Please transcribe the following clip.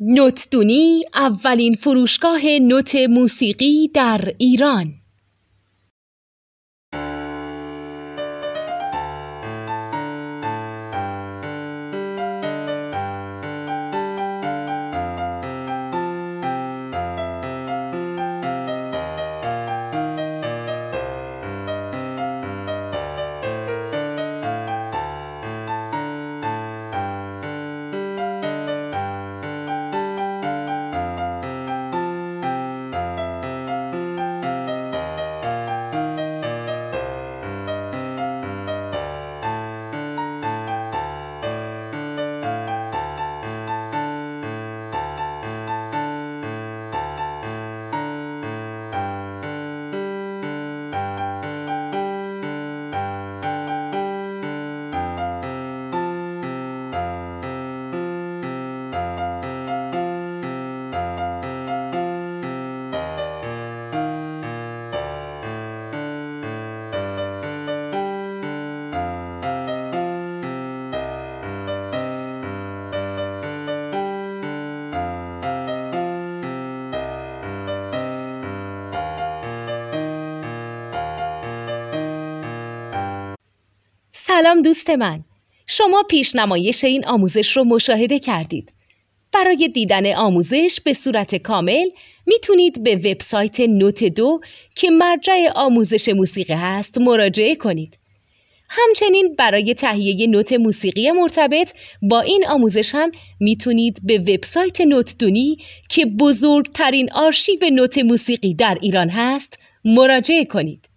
نوتدونی اولین فروشگاه نوت موسیقی در ایران. سلام دوست من، شما پیشنمایش این آموزش رو مشاهده کردید. برای دیدن آموزش به صورت کامل میتونید به وبسایت نوت 2 که مرجع آموزش موسیقی هست مراجعه کنید. همچنین برای تهیه نوت موسیقی مرتبط با این آموزش هم میتونید به وبسایت نوتدونی که بزرگترین آرشیو نوت موسیقی در ایران هست مراجعه کنید.